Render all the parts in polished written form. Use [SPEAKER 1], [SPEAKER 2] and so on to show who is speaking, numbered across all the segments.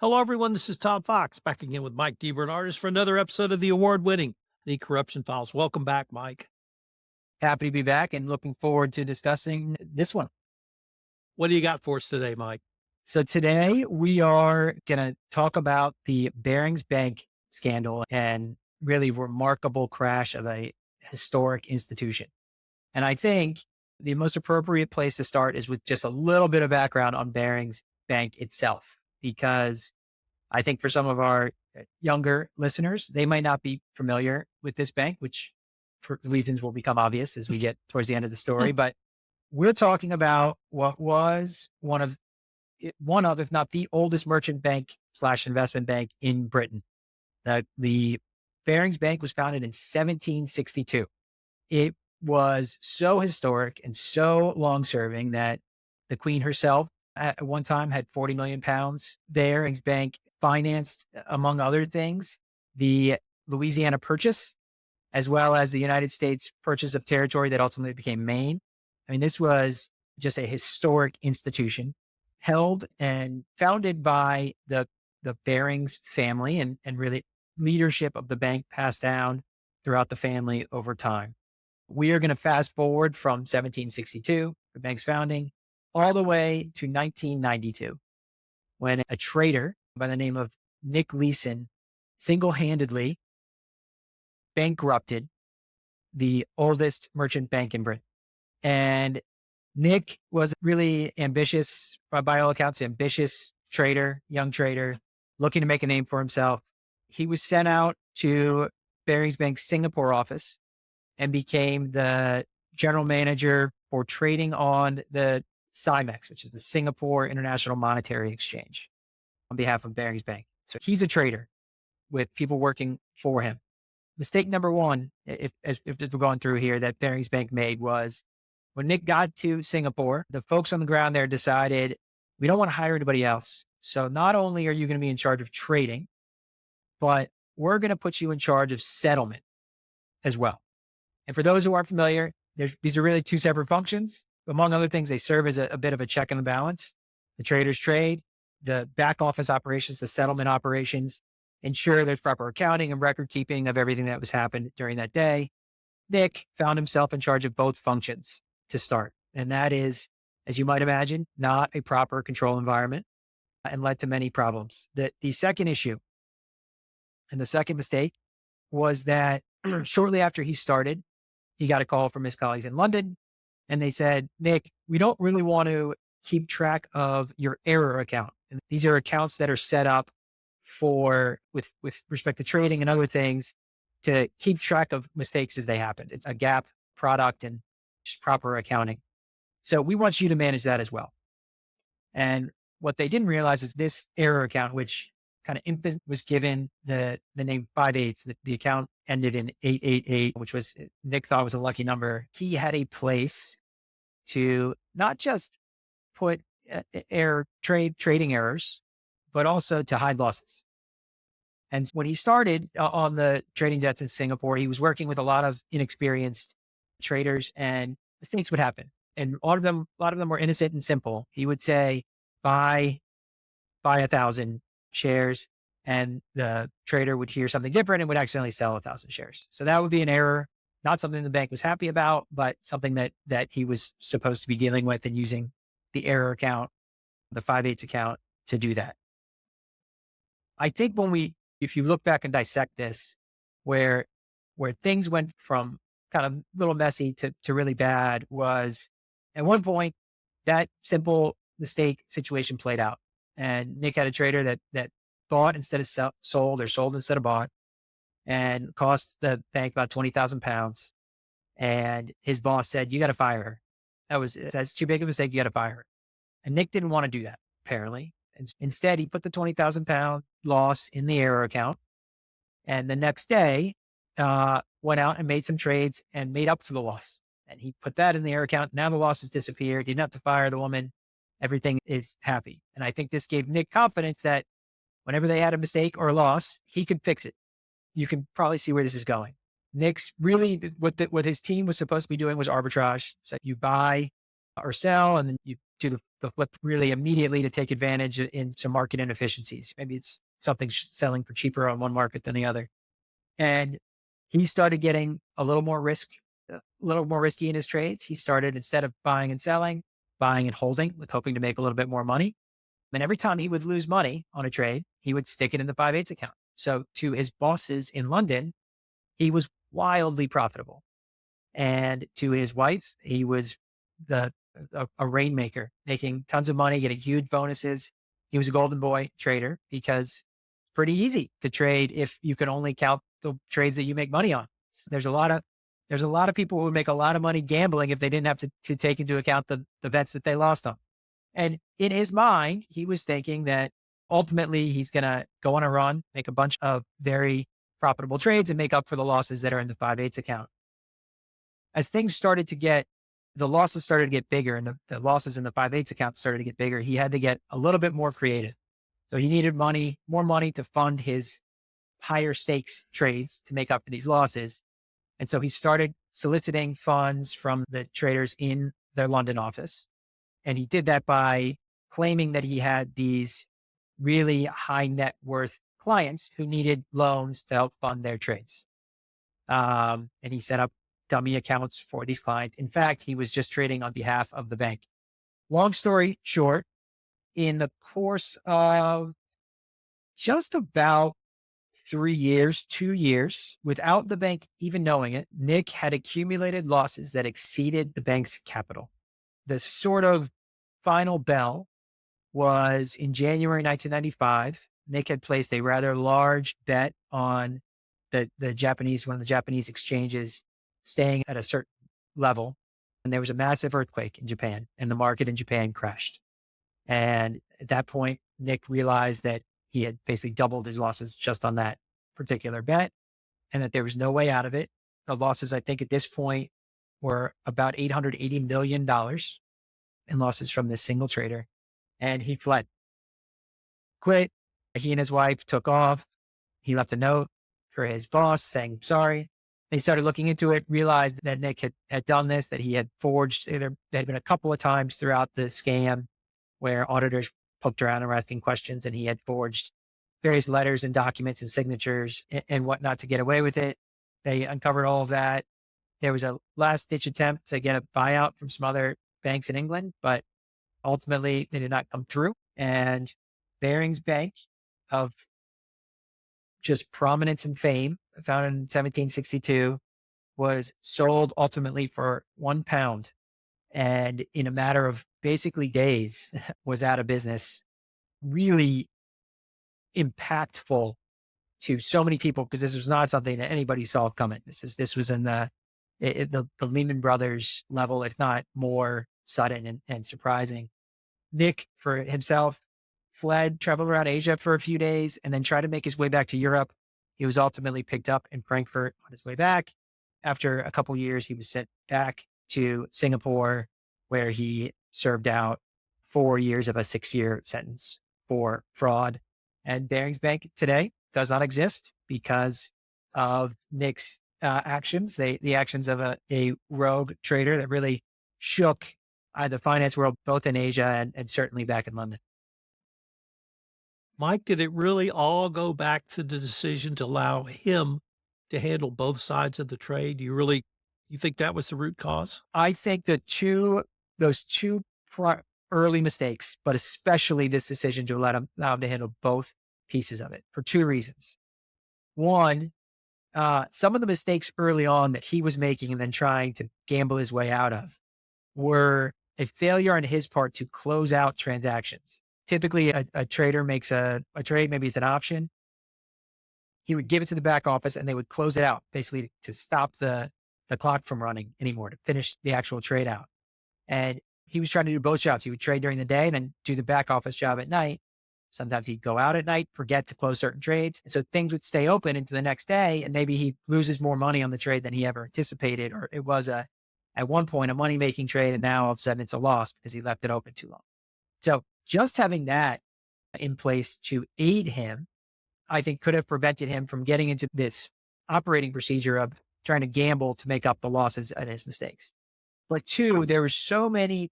[SPEAKER 1] Hello, everyone. This is Tom Fox back again with Mike DeBernardis for another episode of the award-winning The Corruption Files. Welcome back, Mike.
[SPEAKER 2] Happy to be back and looking forward to discussing this one.
[SPEAKER 1] What do you got for us today, Mike?
[SPEAKER 2] So today we are going to talk about the Barings Bank scandal and really remarkable crash of a historic institution. And I think the most appropriate place to start is with just a little bit of background on Barings Bank itself, because I think for some of our younger listeners, they might not be familiar with this bank, which for reasons will become obvious as we get towards the end of the story. But we're talking about what was one of, if not the oldest merchant bank / investment bank in Britain. The Barings Bank was founded in 1762. It was so historic and so long serving that the Queen herself at one time had 40 million pounds there. Barings Bank financed, among other things, the Louisiana Purchase, as well as the United States purchase of territory that ultimately became Maine. I mean, this was just a historic institution held and founded by the Barings family and really leadership of the bank passed down throughout the family over time. We are going to fast forward from 1762, the bank's founding, all the way to 1992, when a trader by the name of Nick Leeson single-handedly bankrupted the oldest merchant bank in Britain. And Nick was really ambitious, by all accounts, ambitious trader, young trader, looking to make a name for himself. He was sent out to Barings Bank's Singapore office and became the general manager for trading on the SIMEX, which is the Singapore International Monetary Exchange, on behalf of Barings Bank. So he's a trader with people working for him. Mistake number one, if we're going through here, that Barings Bank made was when Nick got to Singapore, the folks on the ground there decided, we don't want to hire anybody else. So not only are you going to be in charge of trading, but we're going to put you in charge of settlement as well. And for those who aren't familiar, these are really two separate functions. Among other things, they serve as a bit of a check and a balance. The traders trade, the back office operations, the settlement operations, ensure there's proper accounting and record keeping of everything that was happened during that day. Nick found himself in charge of both functions to start. And that is, as you might imagine, not a proper control environment and led to many problems. The second issue and the second mistake was that shortly after he started, he got a call from his colleagues in London, and they said, Nick, we don't really want to keep track of your error account. And these are accounts that are set up with respect to trading and other things to keep track of mistakes as they happen. It's a gap product and just proper accounting. So we want you to manage that as well. And what they didn't realize is this error account, which kind of was given the name 58, the account ended in 888, which was, Nick thought was a lucky number. He had a place to not just put trading errors, but also to hide losses. And when he started on the trading desks in Singapore, he was working with a lot of inexperienced traders, and mistakes would happen. And a lot of them were innocent and simple. He would say, buy 1,000 shares, and the trader would hear something different and would accidentally sell 1,000 shares. So that would be an error, not something the bank was happy about, but something that he was supposed to be dealing with and using the error account, the 58 account, to do that. I think if you look back and dissect this, where things went from kind of a little messy to really bad was at one point that simple mistake situation played out. And Nick had a trader that bought instead of sold, or sold instead of bought, and cost the bank about 20,000 pounds. And his boss said, you got to fire her. That's too big of a mistake. You got to fire her. And Nick didn't want to do that, apparently. And instead, he put the 20,000 pound loss in the error account. And the next day, went out and made some trades and made up for the loss. And he put that in the error account. Now the loss has disappeared. He didn't have to fire the woman. Everything is happy. And I think this gave Nick confidence that whenever they had a mistake or a loss, he could fix it. You can probably see where this is going. Nick's really, what his team was supposed to be doing was arbitrage. So you buy or sell, and then you do the flip really immediately to take advantage in some market inefficiencies. Maybe it's something selling for cheaper on one market than the other. And he started getting a little more risky in his trades. He started, instead of buying and selling, buying and holding with hoping to make a little bit more money. And every time he would lose money on a trade, he would stick it in the 5/8 account. So to his bosses in London, he was wildly profitable. And to his wife, he was a rainmaker, making tons of money, getting huge bonuses. He was a golden boy trader because it's pretty easy to trade if you can only count the trades that you make money on. There's a lot of people who would make a lot of money gambling if they didn't have to take into account the bets that they lost on. And in his mind, he was thinking that ultimately he's going to go on a run, make a bunch of very profitable trades and make up for the losses that are in the 5/8 account. As things started to get, the losses started to get bigger and the losses in the 5/8 account started to get bigger, he had to get a little bit more creative. So he needed more money to fund his higher stakes trades to make up for these losses. And so he started soliciting funds from the traders in their London office. And he did that by claiming that he had these really high net worth clients who needed loans to help fund their trades. And he set up dummy accounts for these clients. In fact, he was just trading on behalf of the bank. Long story short, in the course of just about 2 years, without the bank even knowing it, Nick had accumulated losses that exceeded the bank's capital. The sort of final bell was in January 1995. Nick had placed a rather large bet on one of the Japanese exchanges staying at a certain level. And there was a massive earthquake in Japan and the market in Japan crashed. And at that point, Nick realized that he had basically doubled his losses just on that particular bet and that there was no way out of it. The losses, I think at this point, were about $880 million in losses from this single trader. And he quit. He and his wife took off. He left a note for his boss saying, sorry. They started looking into it, realized that Nick had done this, that he had forged. There had been a couple of times throughout the scam where auditors poked around and were asking questions, and he had forged various letters and documents and signatures and whatnot to get away with it. They uncovered all of that. There was a last-ditch attempt to get a buyout from some other banks in England, but ultimately they did not come through. And Barings Bank, of just prominence and fame, founded in 1762, was sold ultimately for £1. And in a matter of basically days, was out of business. Really impactful to so many people because this was not something that anybody saw coming. This was in the Lehman Brothers level, if not more sudden and surprising. Nick, for himself, traveled around Asia for a few days, and then tried to make his way back to Europe. He was ultimately picked up in Frankfurt on his way back. After a couple of years, he was sent back to Singapore, where he served out 4 years of a 6-year sentence for fraud. And Barings Bank today does not exist because of Nick's actions, the actions of a rogue trader that really shook the finance world, both in Asia and certainly back in London.
[SPEAKER 1] Mike, did it really all go back to the decision to allow him to handle both sides of the trade? You think that was the root cause?
[SPEAKER 2] I think those two early mistakes, but especially this decision to allow him to handle both pieces of it for two reasons. One, some of the mistakes early on that he was making and then trying to gamble his way out of were a failure on his part to close out transactions. Typically, a trader makes a trade, maybe it's an option. He would give it to the back office and they would close it out, basically to stop the clock from running anymore, to finish the actual trade out. And he was trying to do both jobs. He would trade during the day and then do the back office job at night. Sometimes he'd go out at night, forget to close certain trades. And so things would stay open into the next day, and maybe he loses more money on the trade than he ever anticipated. Or it was at one point, a money-making trade, and now all of a sudden it's a loss because he left it open too long. So just having that in place to aid him, I think could have prevented him from getting into this operating procedure of trying to gamble to make up the losses and his mistakes. But two, there were so many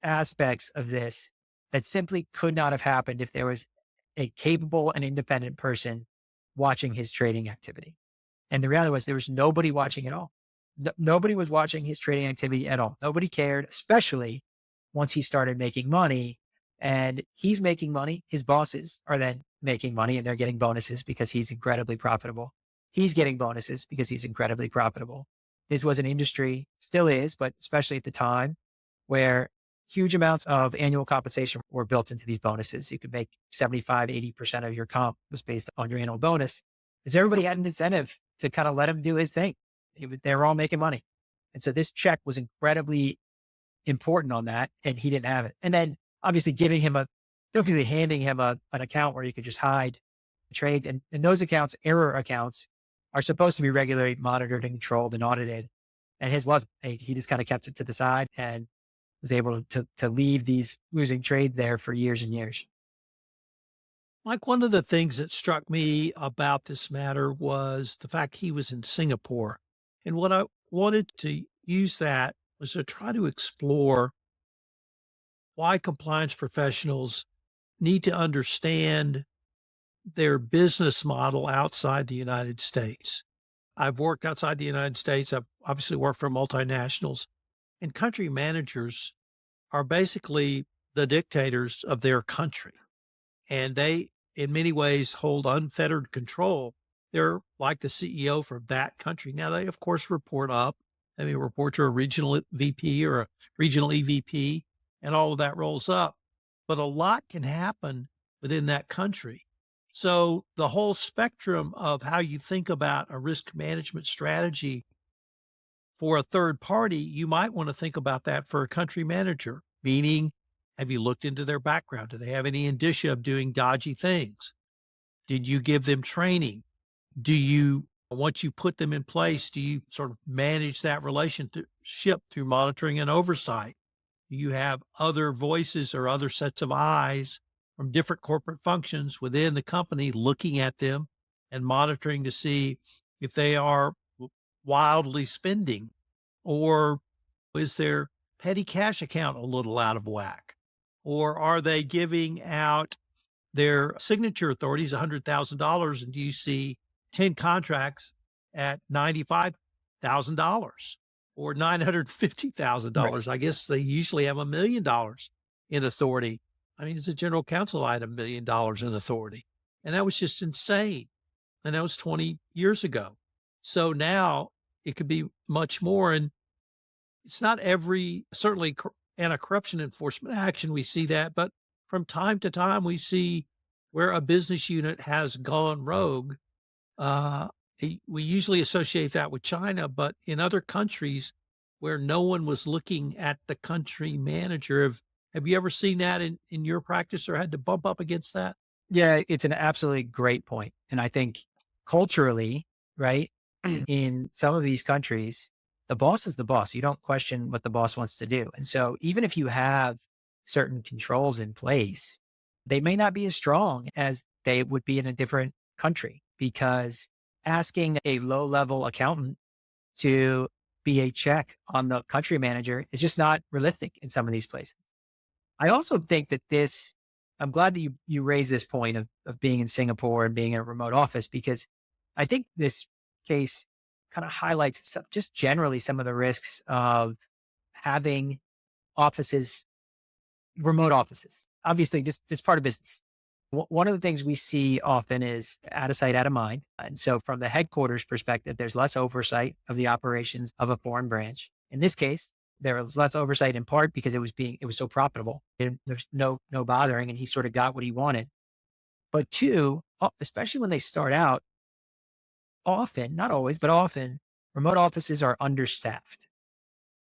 [SPEAKER 2] aspects of this that simply could not have happened if there was a capable and independent person watching his trading activity. And the reality was there was nobody watching at all. Nobody was watching his trading activity at all. Nobody cared, especially once he started making money, and he's making money. His bosses are then making money and they're getting bonuses because he's incredibly profitable. He's getting bonuses because he's incredibly profitable. This was an industry, still is, but especially at the time, where huge amounts of annual compensation were built into these bonuses. You could make 75, 80% of your comp was based on your annual bonus, because everybody had an incentive to kind of let him do his thing. They were all making money. And so this check was incredibly important on that, and he didn't have it. And then obviously basically handing him an account where you could just hide trades. And those accounts, error accounts, are supposed to be regularly monitored and controlled and audited. And his wasn't. He just kind of kept it to the side and was able to leave these losing trade there for years and years.
[SPEAKER 1] Mike, one of the things that struck me about this matter was the fact he was in Singapore. And what I wanted to use that was to try to explore why compliance professionals need to understand their business model outside the United States. I've worked outside the United States. I've obviously worked for multinationals, and country managers are basically the dictators of their country. And they, in many ways, hold unfettered control. They're like the CEO for that country. Now, they, of course, report up. They may report to a regional VP or a regional EVP, and all of that rolls up. But a lot can happen within that country. So the whole spectrum of how you think about a risk management strategy for a third party, you might want to think about that for a country manager, meaning, have you looked into their background? Do they have any indicia of doing dodgy things? Did you give them training? Do you, once you put them in place, do you sort of manage that relationship through monitoring and oversight? Do you have other voices or other sets of eyes from different corporate functions within the company looking at them and monitoring to see if they are wildly spending, or is their petty cash account a little out of whack? Or are they giving out their signature authorities $100,000 and do you see 10 contracts at $95,000 or
[SPEAKER 2] Right.
[SPEAKER 1] $950,000? I guess they usually have $1 million in authority. I mean, as a general counsel, I had $1 million in authority, and that was just insane. And that was 20 years ago. So now it could be much more. And it's not every, certainly anti-corruption enforcement action, we see that, but from time to time, we see where a business unit has gone rogue. Uh, we usually associate that with China, but in other countries where no one was looking at the country manager, have you ever seen that in your practice or had to bump up against that?
[SPEAKER 2] Yeah, it's an absolutely great point. And I think culturally, right, in some of these countries, the boss is the boss. You don't question what the boss wants to do. And so even if you have certain controls in place, they may not be as strong as they would be in a different country, because asking a low level accountant to be a check on the country manager is just not realistic in some of these places. I also think that I'm glad that you raised this point of being in Singapore and being in a remote office, because I think this case kind of highlights just generally some of the risks of having offices, remote offices. Obviously, this part of business. One of the things we see often is out of sight, out of mind. And so from the headquarters perspective, there's less oversight of the operations of a foreign branch. In this case, there was less oversight in part because it was so profitable. And there's no bothering, and he sort of got what he wanted. But two, especially when they start out, often, not always, but often, remote offices are understaffed.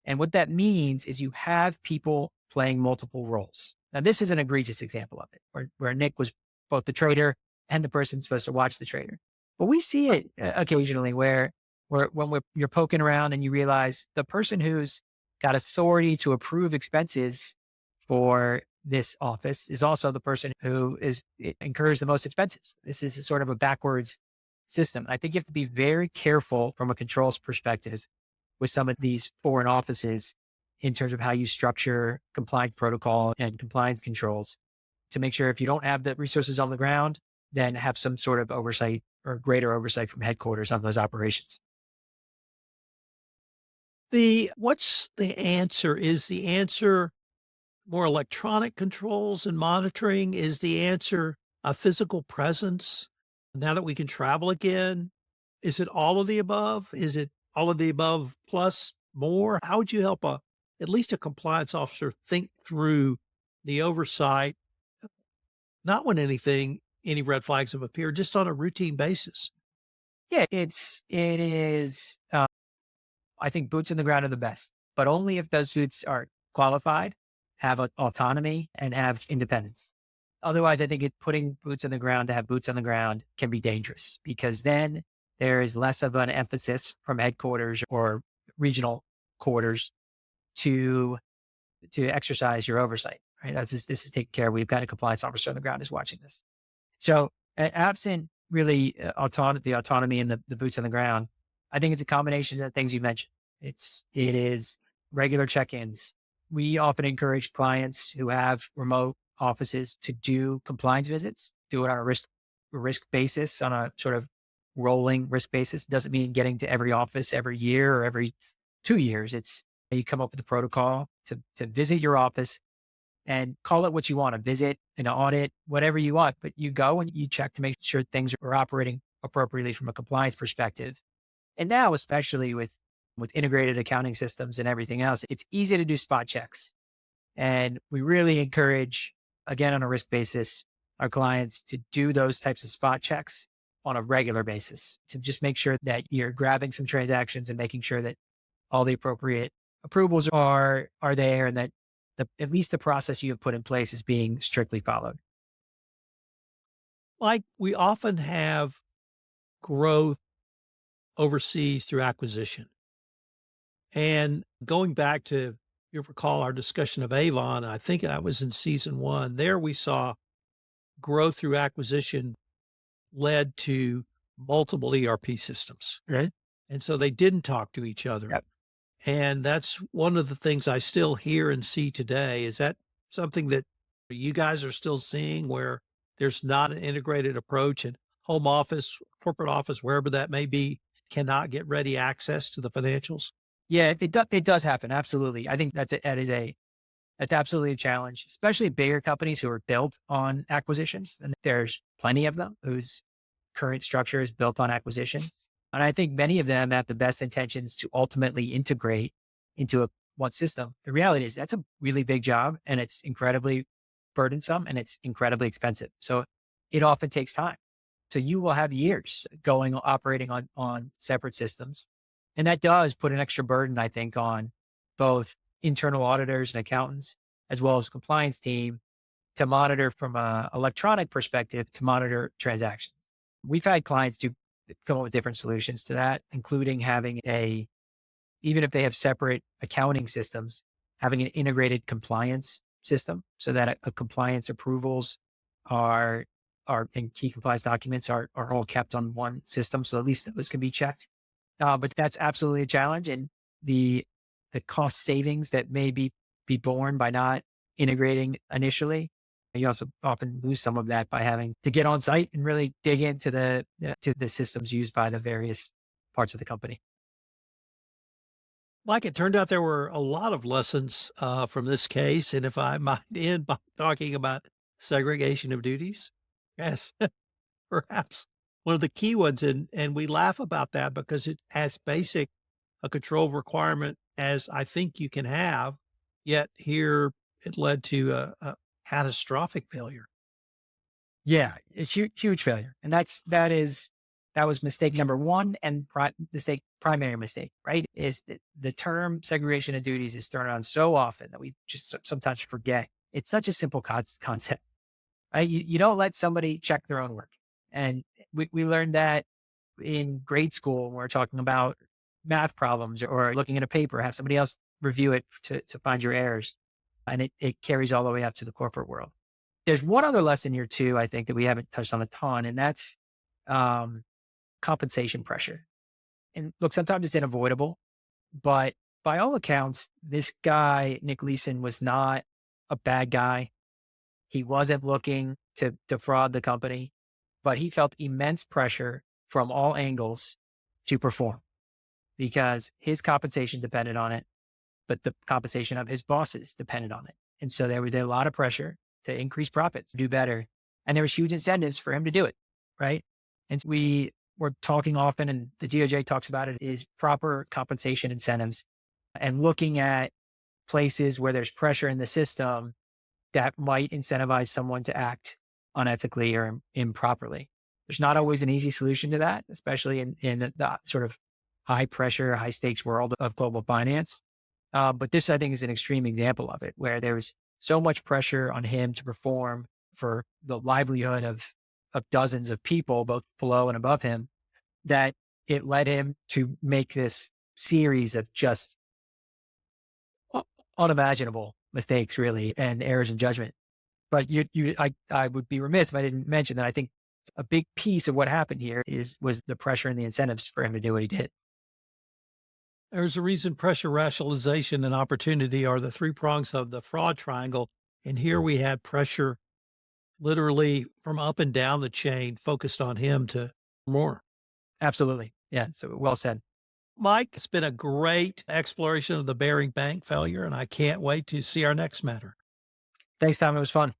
[SPEAKER 2] And what that means is you have people playing multiple roles. Now, this is an egregious example of it, where Nick was both the trader and the person supposed to watch the trader. But we see it occasionally where when you're poking around and you realize the person who's got authority to approve expenses for this office is also the person who incurs the most expenses. This is a sort of a backwards system. I think you have to be very careful from a controls perspective with some of these foreign offices in terms of how you structure compliance protocol and compliance controls to make sure if you don't have the resources on the ground, then have some sort of oversight or greater oversight from headquarters on those operations.
[SPEAKER 1] What's the answer? Is the answer more electronic controls and monitoring? Is the answer a physical presence now that we can travel again? Is it all of the above? Is it all of the above plus more? How would you help at least a compliance officer think through the oversight, not when any red flags have appeared, just on a routine basis?
[SPEAKER 2] Yeah, it is. I think boots on the ground are the best, but only if those boots are qualified, have autonomy, and have independence. Otherwise, I think putting boots on the ground to have boots on the ground can be dangerous because then there is less of an emphasis from headquarters or regional quarters to exercise your oversight. Right? This is taken care of. We've got a compliance officer on the ground who's watching this. So, absent really the autonomy and the boots on the ground, I think it's a combination of the things you mentioned. It is regular check-ins. We often encourage clients who have remote offices to do compliance visits, do it on a risk basis, on a sort of rolling risk basis. Doesn't mean getting to every office every year or every 2 years. It's you come up with a protocol to visit your office and call it what you want, a visit, an audit, whatever you want, but you go and you check to make sure things are operating appropriately from a compliance perspective. And now, especially with integrated accounting systems and everything else, it's easy to do spot checks. And we really encourage, again, on a risk basis, our clients to do those types of spot checks on a regular basis to just make sure that you're grabbing some transactions and making sure that all the appropriate approvals are there and that at least the process you have put in place is being strictly followed.
[SPEAKER 1] Like we often have growth overseas through acquisition. And going back to, you recall our discussion of Avon, I think that was in season one. There we saw growth through acquisition led to multiple ERP systems.
[SPEAKER 2] Right.
[SPEAKER 1] And so they didn't talk to each other.
[SPEAKER 2] Yep.
[SPEAKER 1] And that's one of the things I still hear and see today. Is that something that you guys are still seeing where there's not an integrated approach and home office, corporate office, wherever that may be, cannot get ready access to the financials?
[SPEAKER 2] Yeah, it does happen. Absolutely. I think that's absolutely a challenge, especially bigger companies who are built on acquisitions. And there's plenty of them whose current structure is built on acquisition. And I think many of them have the best intentions to ultimately integrate into one system. The reality is that's a really big job and it's incredibly burdensome and it's incredibly expensive. So it often takes time. So you will have years operating on separate systems. And that does put an extra burden, I think, on both internal auditors and accountants, as well as compliance team to monitor from a electronic perspective to monitor transactions. We've had clients come up with different solutions to that, including having even if they have separate accounting systems, having an integrated compliance system so that a compliance approvals are and key compliance documents are all kept on one system. So at least those can be checked. But that's absolutely a challenge. And the cost savings that may be borne by not integrating initially, you also often lose some of that by having to get on site and really dig into to the systems used by the various parts of the company.
[SPEAKER 1] Like it turned out, there were a lot of lessons from this case. And if I might end by talking about segregation of duties, yes, perhaps one of the key ones. And we laugh about that because it's as basic a control requirement as I think you can have. Yet here it led to a catastrophic failure.
[SPEAKER 2] Yeah, it's huge failure. And that was mistake number one and primary mistake, right? Is that the term segregation of duties is thrown around so often that we just sometimes forget. It's such a simple concept, right? You don't let somebody check their own work. And we learned that in grade school when we're talking about math problems or looking at a paper, have somebody else review it to find your errors. And it carries all the way up to the corporate world. There's one other lesson here too, I think that we haven't touched on a ton, and that's compensation pressure. And look, sometimes it's unavoidable, but by all accounts, this guy, Nick Leeson, was not a bad guy. He wasn't looking to defraud the company, but he felt immense pressure from all angles to perform because his compensation depended on it, but the compensation of his bosses depended on it. And so there was a lot of pressure to increase profits, do better. And there was huge incentives for him to do it. Right. And we were talking often, and the DOJ talks about it, is proper compensation incentives and looking at places where there's pressure in the system that might incentivize someone to act unethically or improperly. There's not always an easy solution to that, especially in the sort of high pressure, high stakes world of global finance. But this, I think, is an extreme example of it, where there's so much pressure on him to perform for the livelihood of dozens of people, both below and above him, that it led him to make this series of just unimaginable mistakes, really, and errors in judgment. But I would be remiss if I didn't mention that I think a big piece of what happened here was the pressure and the incentives for him to do what he did.
[SPEAKER 1] There's a reason pressure, rationalization, and opportunity are the three prongs of the fraud triangle. And here we had pressure literally from up and down the chain focused on him to more.
[SPEAKER 2] Absolutely. Yeah. So well said.
[SPEAKER 1] Mike, it's been a great exploration of the Baring Bank failure, and I can't wait to see our next matter.
[SPEAKER 2] Thanks, Tom. It was fun.